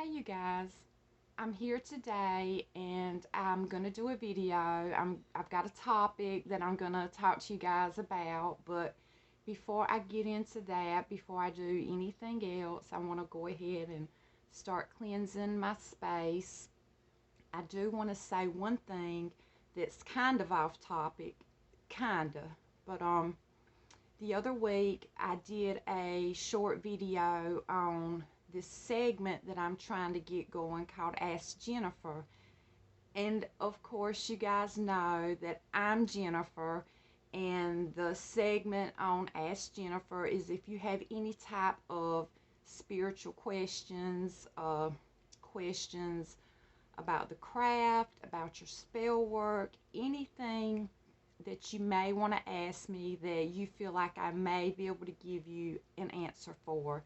Hey you guys, I'm here today and I'm gonna do a video. I've got a topic that I'm gonna talk to you guys about, but before I get into that, before I do anything else, I want to go ahead and start cleansing my space. I do want to say one thing that's kind of off topic, kinda, but the other week I did a short video on this segment that I'm trying to get going called Ask Jennifer. And of course, you guys know that I'm Jennifer, and the segment on Ask Jennifer is if you have any type of spiritual questions about the craft, about your spell work, anything that you may want to ask me that you feel like I may be able to give you an answer for.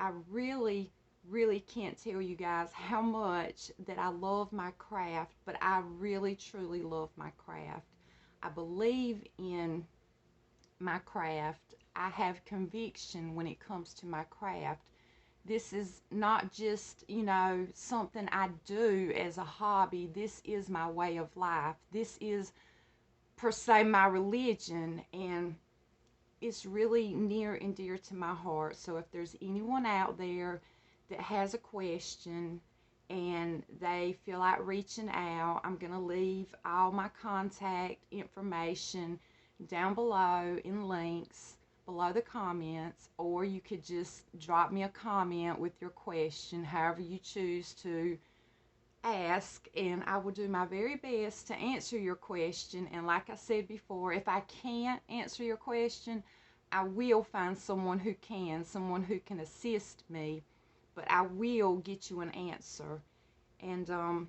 I really can't tell you guys how much that I love my craft, but I really truly love my craft. I believe in my craft. I have conviction when it comes to my craft. This is not just, something I do as a hobby. This is my way of life. This is, per se, my religion, and it's really near and dear to my heart. So if there's anyone out there that has a question and they feel like reaching out, I'm going to leave all my contact information down below in links below the comments, or you could just drop me a comment with your question, however you choose to ask, and I will do my very best to answer your question. And like I said before, if I can't answer your question, I will find someone who can assist me, but I will get you an answer. And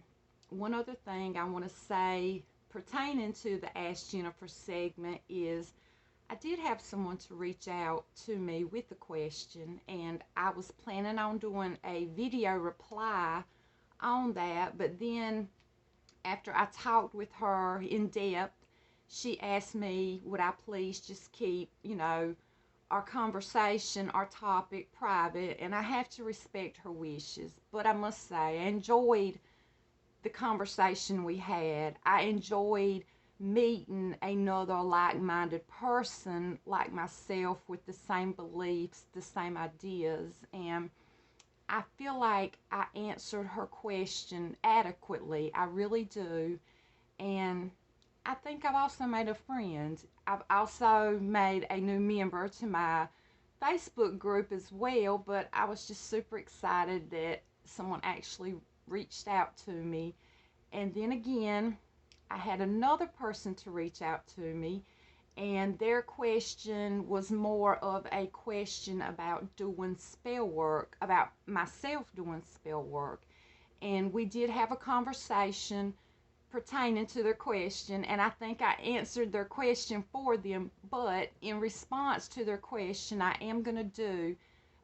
one other thing I want to say pertaining to the Ask Jennifer segment is I did have someone to reach out to me with a question, and I was planning on doing a video reply on that, but then after I talked with her in depth, she asked me would I please just keep, our conversation, our topic private, and I have to respect her wishes. But I must say, I enjoyed the conversation we had. I enjoyed meeting another like-minded person like myself with the same beliefs, the same ideas, and I feel like I answered her question adequately. I really do. And I think I've also made a friend. I've also made a new member to my Facebook group as well, but I was just super excited that someone actually reached out to me. And then again, I had another person to reach out to me, and their question was more of a question about doing spell work, about myself doing spell work. And we did have a conversation pertaining to their question, and I think I answered their question for them. But in response to their question, I am going to do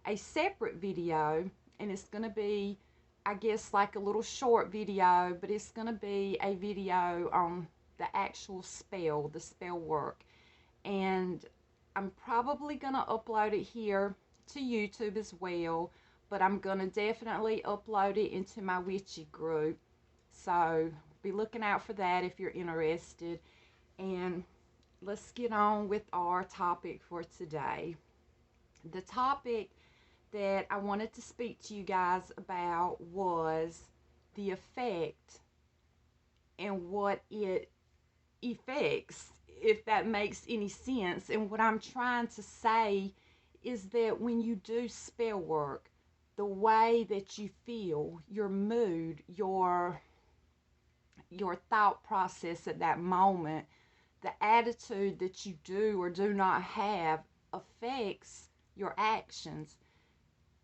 a separate video, and it's going to be, I guess, like a little short video, but it's going to be a video on the actual spell, the spell work. And I'm probably going to upload it here to YouTube as well, but I'm going to definitely upload it into my witchy group. So be looking out for that if you're interested. And let's get on with our topic for today. The topic that I wanted to speak to you guys about was the effect and what it effects, if that makes any sense. And what I'm trying to say is that when you do spell work, the way that you feel, your mood, your thought process at that moment, the attitude that you do or do not have affects your actions.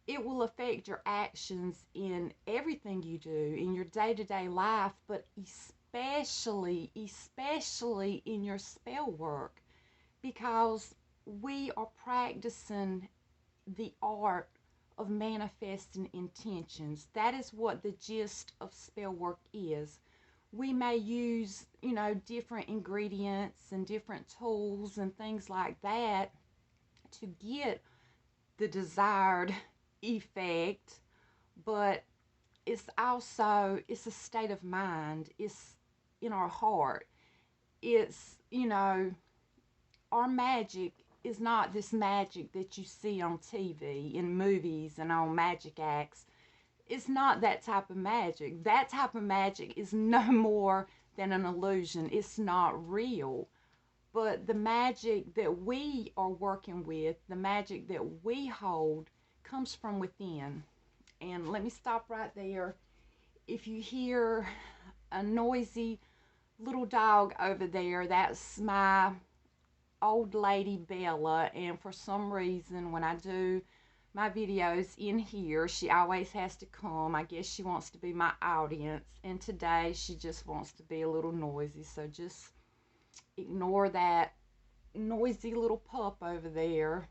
It will affect your actions in everything you do in your day-to-day life, but especially in your spell work, because we are practicing the art of manifesting intentions. That is what the gist of spell work is. We may use, different ingredients and different tools and things like that to get the desired effect, but it's also, it's a state of mind. It's in our heart. It's, our magic is not this magic that you see on TV, in movies, and on magic acts. It's not that type of magic. That type of magic is no more than an illusion. It's not real. But the magic that we are working with, the magic that we hold, comes from within. And let me stop right there. If you hear a noisy little dog over there, that's my old lady Bella. And for some reason, when I do my videos in here, she always has to come. I guess she wants to be my audience. And today, she just wants to be a little noisy. So just ignore that noisy little pup over there.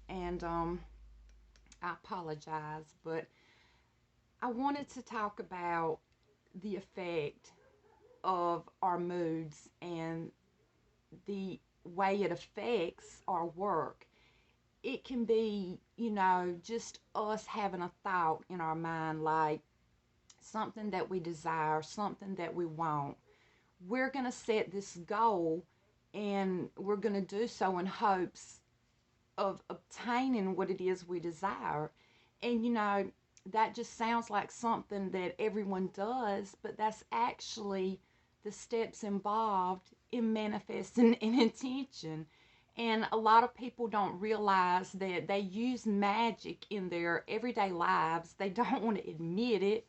And I apologize. But I wanted to talk about the effect of our moods and the way it affects our work. It can be, just us having a thought in our mind, like something that we desire, something that we want. We're going to set this goal, and we're going to do so in hopes of obtaining what it is we desire. And, that just sounds like something that everyone does, but that's actually the steps involved in manifesting an intention. And a lot of people don't realize that they use magic in their everyday lives. They don't want to admit it.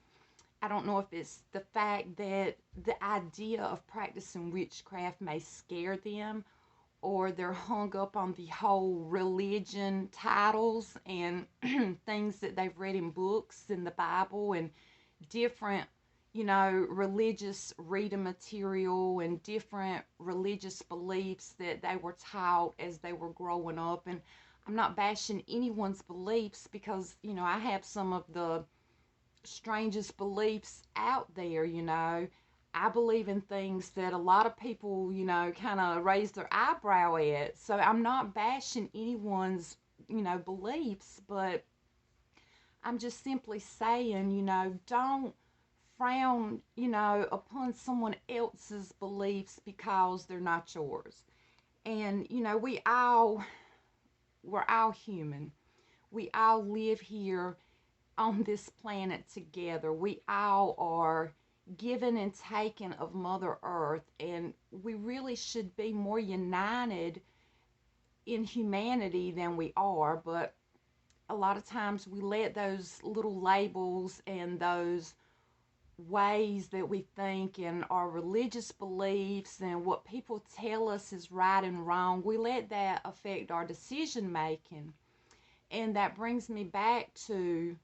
I don't know if it's the fact that the idea of practicing witchcraft may scare them, or they're hung up on the whole religion titles and things that they've read in books in the Bible, and different, religious reading material and different religious beliefs that they were taught as they were growing up. And I'm not bashing anyone's beliefs, because, I have some of the strangest beliefs out there. I believe in things that a lot of people, kind of raise their eyebrow at. So I'm not bashing anyone's, beliefs, but I'm just simply saying, don't frown, upon someone else's beliefs because they're not yours. And, we're all human. We all live here on this planet together. We all are given and taken of Mother Earth, and we really should be more united in humanity than we are. But a lot of times we let those little labels and those ways that we think and our religious beliefs and what people tell us is right and wrong, we let that affect our decision making. And that brings me back to,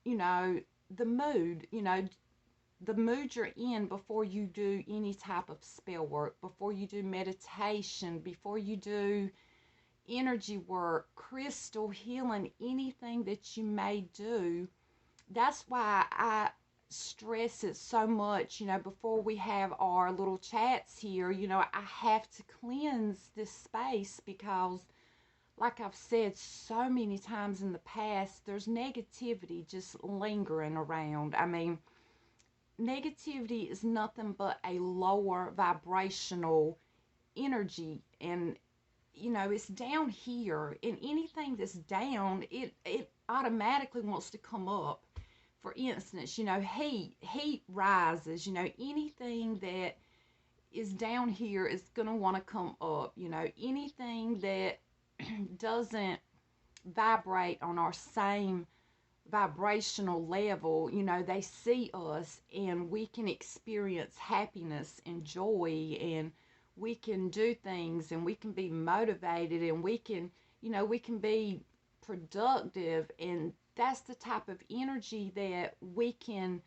the mood, the mood you're in before you do any type of spell work, before you do meditation, before you do energy work, crystal healing, anything that you may do. That's why I stress it so much, before we have our little chats here. I have to cleanse this space because, like I've said so many times in the past, there's negativity just lingering around. I mean, negativity is nothing but a lower vibrational energy, and it's down here, and anything that's down, it automatically wants to come up. For instance, heat rises. Anything that is down here is going to want to come up. Anything that doesn't vibrate on our same vibrational level, they see us, and we can experience happiness and joy, and we can do things, and we can be motivated, and we can be productive. And that's the type of energy that we can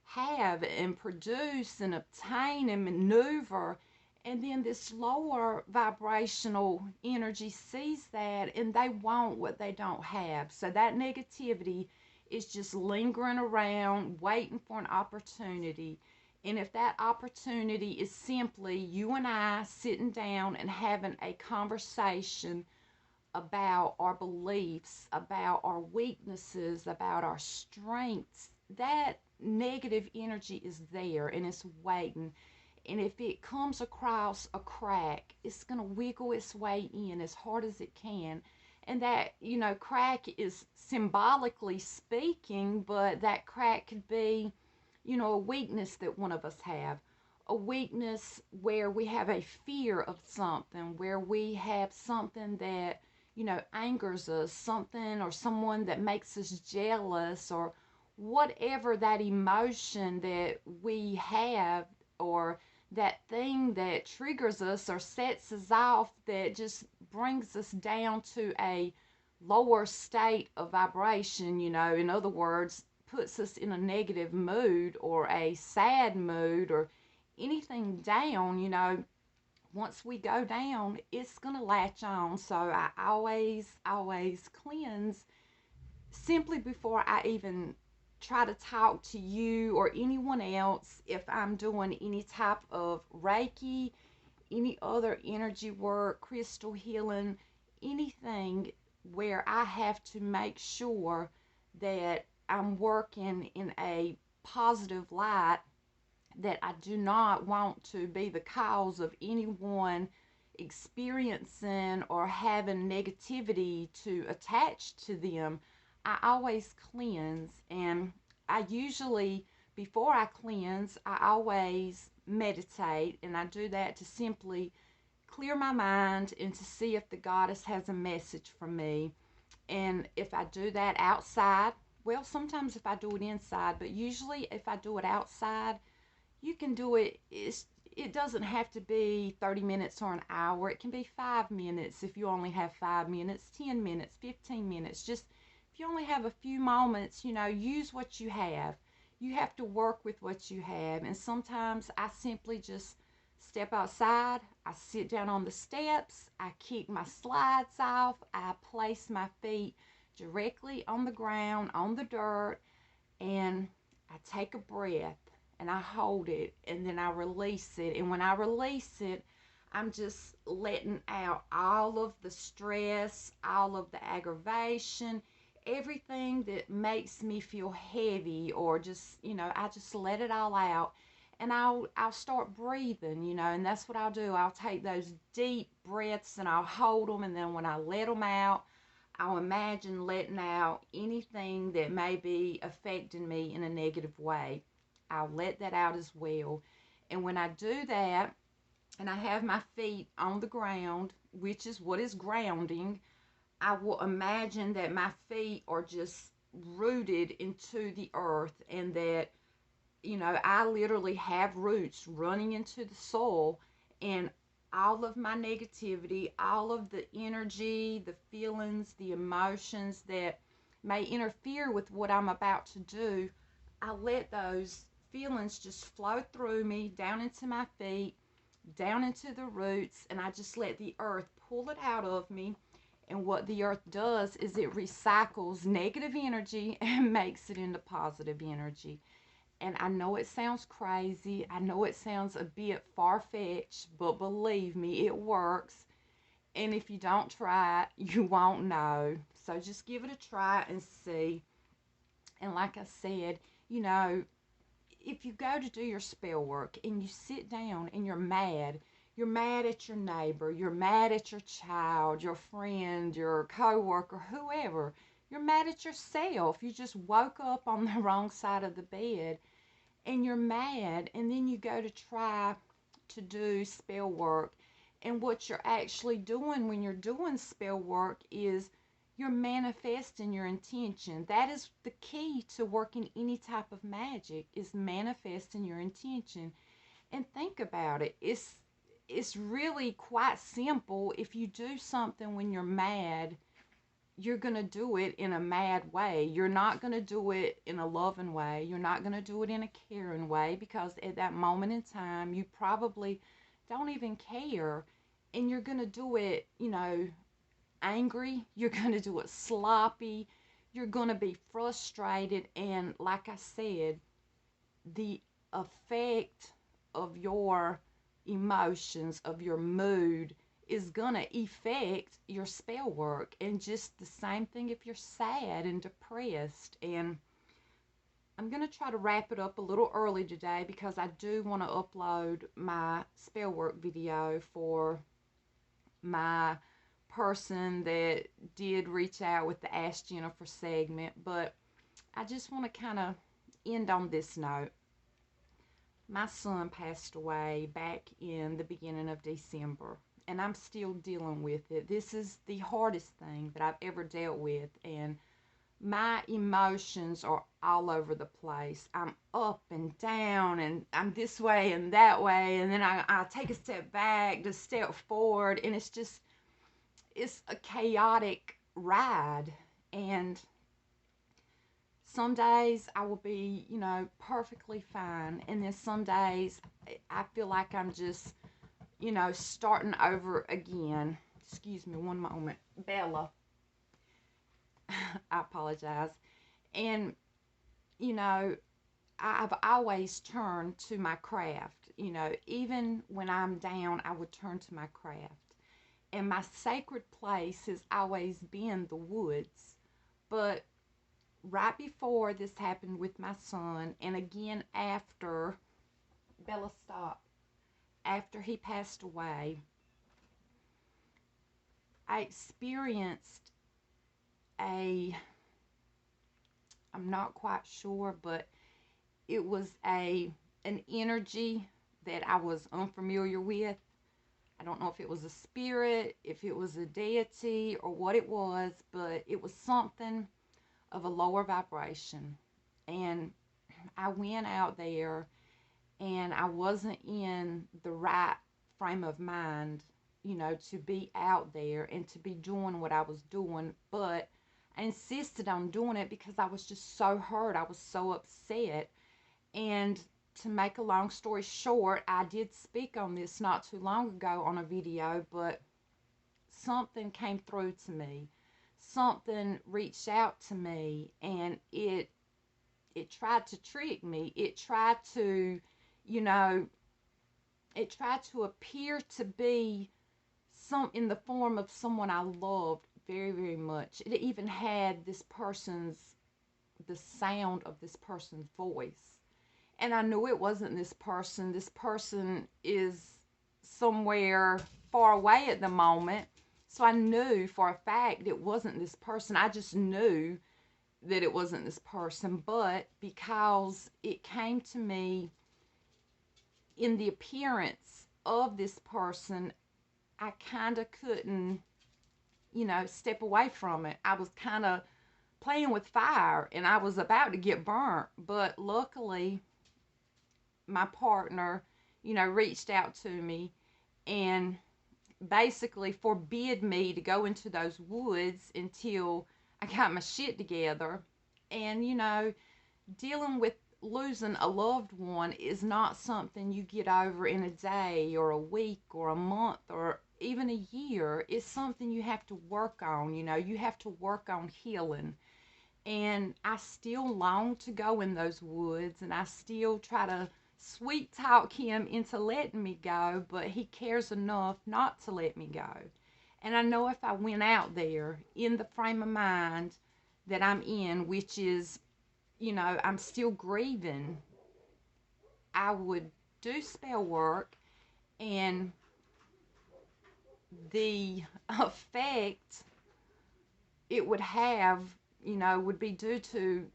have and produce and obtain and maneuver. And then this lower vibrational energy sees that, and they want what they don't have. So that negativity is just lingering around, waiting for an opportunity. And if that opportunity is simply you and I sitting down and having a conversation about our beliefs, about our weaknesses, about our strengths, that negative energy is there and it's waiting. And if it comes across a crack, it's going to wiggle its way in as hard as it can. And that, crack is symbolically speaking, but that crack could be, a weakness that one of us have. A weakness where we have a fear of something, where we have something that, angers us, something or someone that makes us jealous, or whatever that emotion that we have, or that thing that triggers us or sets us off, that just brings us down to a lower state of vibration, in other words, puts us in a negative mood or a sad mood or anything down, once we go down, it's going to latch on. So I always cleanse simply before I even try to talk to you or anyone else. If I'm doing any type of Reiki, any other energy work, crystal healing, anything where I have to make sure that I'm working in a positive light, that I do not want to be the cause of anyone experiencing or having negativity to attach to them, I always cleanse. And I usually, before I cleanse, I always meditate, and I do that to simply clear my mind and to see if the goddess has a message for me. And if I do that outside, well, sometimes if I do it inside, but usually if I do it outside, you can do it. It doesn't have to be 30 minutes or an hour. It can be 5 minutes if you only have 5 minutes, 10 minutes, 15 minutes. Just if you only have a few moments, use what you have. You have to work with what you have. And sometimes I simply just step outside. I sit down on the steps. I kick my slides off. I place my feet directly on the ground, on the dirt, and I take a breath and I hold it, and then I release it. And when I release it, I'm just letting out all of the stress, all of the aggravation, everything that makes me feel heavy, or just, I just let it all out. And I'll start breathing, and that's what I'll do. I'll take those deep breaths and I'll hold them, and then when I let them out, I'll imagine letting out anything that may be affecting me in a negative way. I'll let that out as well. And when I do that, and I have my feet on the ground, which is what is grounding, I will imagine that my feet are just rooted into the earth, and that, I literally have roots running into the soil, and all of my negativity, all of the energy, the feelings, the emotions that may interfere with what I'm about to do, I let those feelings just flow through me, down into my feet, down into the roots, and I just let the earth pull it out of me. And what the earth does is it recycles negative energy and makes it into positive energy. And I know it sounds crazy. I know it sounds a bit far-fetched, but believe me, it works. And if you don't try it, you won't know. So just give it a try and see. And like I said, if you go to do your spell work and you sit down and you're mad at your neighbor, you're mad at your child, your friend, your coworker, whoever, you're mad at yourself. You just woke up on the wrong side of the bed and you're mad, and then you go to try to do spell work. And what you're actually doing when you're doing spell work is you're manifesting your intention. That is the key to working any type of magic, is manifesting your intention. And think about it. It's really quite simple. If you do something when you're mad, you're going to do it in a mad way. You're not going to do it in a loving way. You're not going to do it in a caring way, because at that moment in time, you probably don't even care. And you're going to do it, angry. You're going to do it sloppy. You're going to be frustrated. And like I said, the effect of your emotions, of your mood, is going to affect your spell work. And just the same thing if you're sad and depressed. And I'm going to try to wrap it up a little early today because I do want to upload my spell work video for my person that did reach out with the Ask Jennifer segment. But I just want to kind of end on this note. My son passed away back in the beginning of December, and I'm still dealing with it. This is the hardest thing that I've ever dealt with, and my emotions are all over the place. I'm up and down, and I'm this way and that way, and then I take a step back to step forward, and it's a chaotic ride. And some days I will be, perfectly fine, and then some days I feel like I'm just, starting over again. Excuse me one moment. Bella. I apologize. And, I've always turned to my craft. Even when I'm down, I would turn to my craft. And my sacred place has always been the woods. But right before this happened with my son, and again after, Bella, stop. After he passed away, I experienced I'm not quite sure, but it was an energy that I was unfamiliar with. I don't know if it was a spirit, if it was a deity, or what it was, but it was something of a lower vibration. And I went out there, and I wasn't in the right frame of mind, to be out there and to be doing what I was doing. But I insisted on doing it because I was just so hurt. I was so upset. And to make a long story short, I did speak on this not too long ago on a video, but something came through to me. Something reached out to me, and it tried to trick me. It tried to, it tried to appear to be in the form of someone I loved very, very much. It even had the sound of this person's voice. And I knew it wasn't this person. This person is somewhere far away at the moment. So I knew for a fact it wasn't this person. I just knew that it wasn't this person. But because it came to me in the appearance of this person, I kind of couldn't, step away from it. I was kind of playing with fire, and I was about to get burnt. But luckily, my partner, reached out to me and basically forbid me to go into those woods until I got my shit together. And, dealing with losing a loved one is not something you get over in a day or a week or a month or even a year. It's something you have to work on. You have to work on healing. And I still long to go in those woods, and I still try to sweet talk him into letting me go, but he cares enough not to let me go. And I know if I went out there in the frame of mind that I'm in, which is, I'm still grieving, I would do spell work, and the effect it would have, would be due to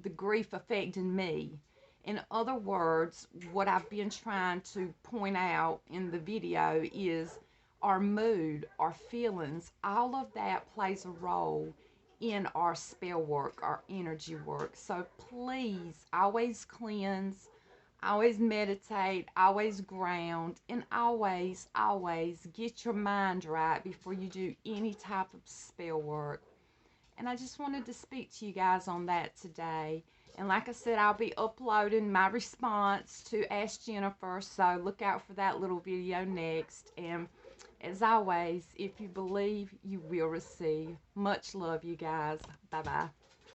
the grief affecting me. In other words, what I've been trying to point out in the video is our mood, our feelings, all of that plays a role in our spell work, our energy work. So please always cleanse, always meditate, always ground, and always get your mind right before you do any type of spell work. And I just wanted to speak to you guys on that today. And like I said, I'll be uploading my response to Ask Jennifer, so look out for that little video next. And as always, if you believe, you will receive. Much love, you guys. Bye-bye.